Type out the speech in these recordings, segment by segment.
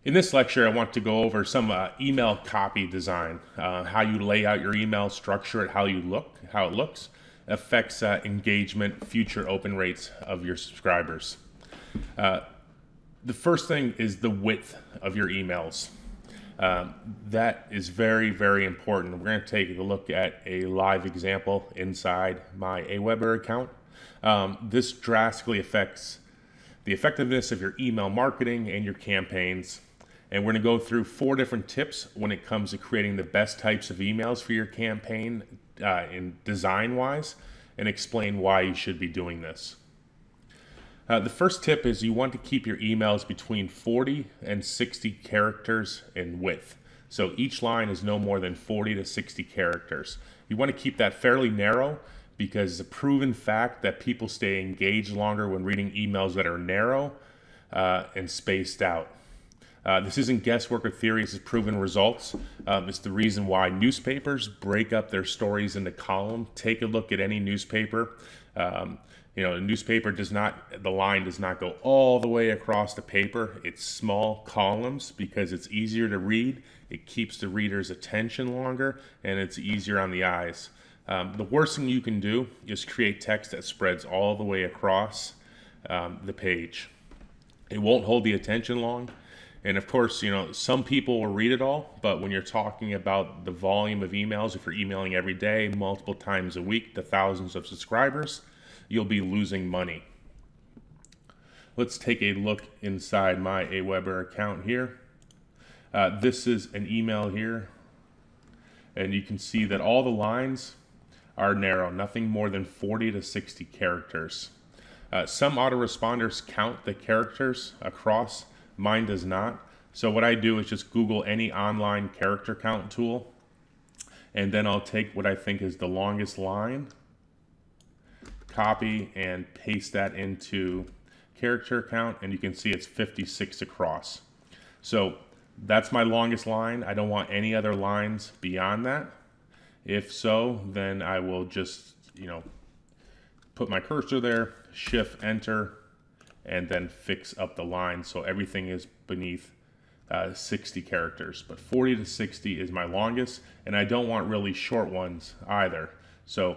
In this lecture, I want to go over some email copy design, how you lay out your email, structure it, how it looks, affects engagement, future open rates of your subscribers. The first thing is the width of your emails. That is very, very important. We're going to take a look at a live example inside my Aweber account. This drastically affects the effectiveness of your email marketing and your campaigns. And we're going to go through 4 different tips when it comes to creating the best types of emails for your campaign in design-wise, and explain why you should be doing this. The first tip is you want to keep your emails between 40 and 60 characters in width. So each line is no more than 40 to 60 characters. You want to keep that fairly narrow because it's a proven fact that people stay engaged longer when reading emails that are narrow and spaced out. This isn't guesswork or theory, this is proven results. It's the reason why newspapers break up their stories into columns. Take a look at any newspaper. A newspaper the line does not go all the way across the paper. It's small columns because it's easier to read. It keeps the reader's attention longer, and it's easier on the eyes. The worst thing you can do is create text that spreads all the way across the page. It won't hold the attention long. And of course, some people will read it all, but when you're talking about the volume of emails, if you're emailing every day, multiple times a week to thousands of subscribers, you'll be losing money. Let's take a look inside my Aweber account here. This is an email here, and you can see that all the lines are narrow, nothing more than 40 to 60 characters. Some autoresponders count the characters across. Mine does not. So what I do is just Google any online character count tool, and then I'll take what I think is the longest line, copy and paste that into character count, and you can see it's 56 across. So that's my longest line. I don't want any other lines beyond that. If so, then I will just, put my cursor there, shift enter, and then fix up the line so everything is beneath 60 characters. But 40 to 60 is my longest, and I don't want really short ones either. So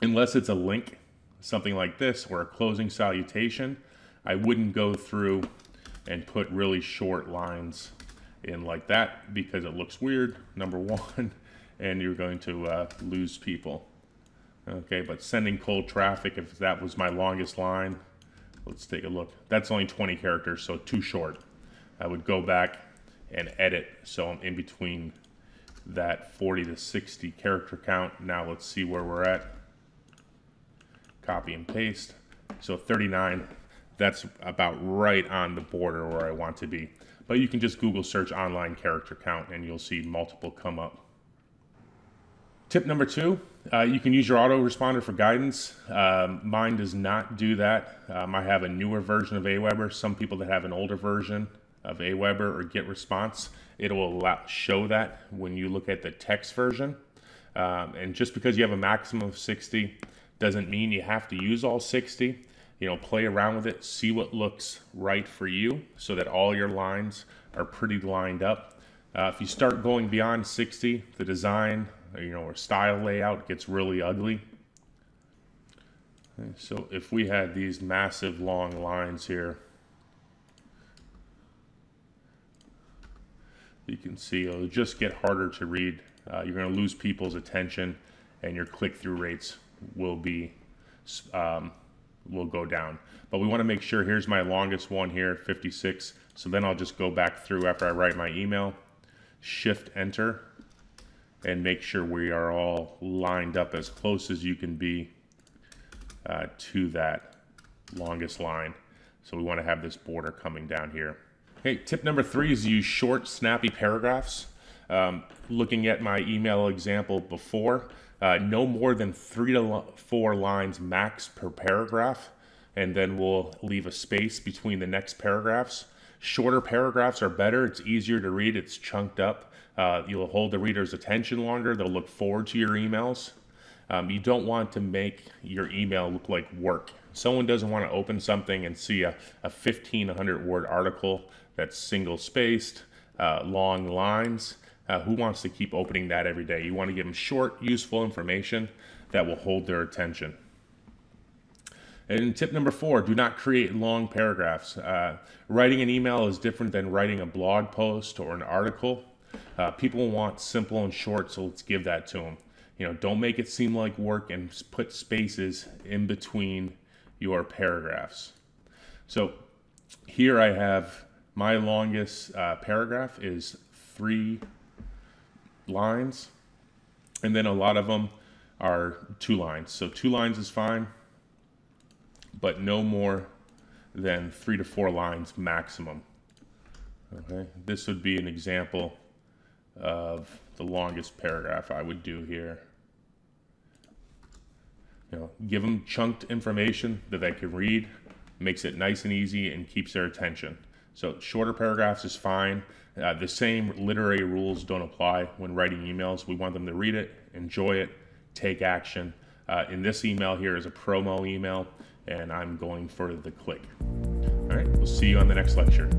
unless it's a link, something like this, or a closing salutation, I wouldn't go through and put really short lines in like that because it looks weird, number one, and you're going to lose people. Okay, but sending cold traffic, if that was my longest line, let's take a look. That's only 20 characters, so too short. I would go back and edit so I'm in between that 40 to 60 character count. Now let's see where we're at. Copy and paste. So 39, that's about right on the border where I want to be. But you can just Google search online character count and you'll see multiple come up. Tip number 2, you can use your autoresponder for guidance. Mine does not do that. I have a newer version of Aweber. Some people that have an older version of Aweber or GetResponse, it will show that when you look at the text version. And just because you have a maximum of 60 doesn't mean you have to use all 60. Play around with it, see what looks right for you so that all your lines are pretty lined up. If you start going beyond 60, the design, or style layout gets really ugly. Okay, so if we had these massive long lines here, you can see it'll just get harder to read. You're going to lose people's attention, and your click-through rates will go down. But we want to make sure, here's my longest one here, 56. So then I'll just go back through after I write my email, shift enter, and make sure we are all lined up as close as you can be to that longest line. So we want to have this border coming down here. Okay, tip number 3 is use short, snappy paragraphs. Looking at my email example before, no more than 3 to 4 lines max per paragraph, and then we'll leave a space between the next paragraphs. Shorter paragraphs are better. It's easier to read. It's chunked up. You'll hold the reader's attention longer. They'll look forward to your emails. You don't want to make your email look like work. Someone doesn't want to open something and see a 1,500 word article that's single spaced, long lines. Who wants to keep opening that every day? You want to give them short, useful information that will hold their attention. And tip number 4, do not create long paragraphs. Writing an email is different than writing a blog post or an article. People want simple and short, so let's give that to them. Don't make it seem like work and put spaces in between your paragraphs. So here I have my longest paragraph is 3 lines, and then a lot of them are 2 lines. So 2 lines is fine, but no more than 3 to 4 lines maximum. Okay, this would be an example of the longest paragraph I would do here. Give them chunked information that they can read, makes it nice and easy and keeps their attention. So shorter paragraphs is fine. The same literary rules don't apply when writing emails. We want them to read it, enjoy it, take action. In this email here is a promo email, and I'm going for the click. All right, we'll see you on the next lecture.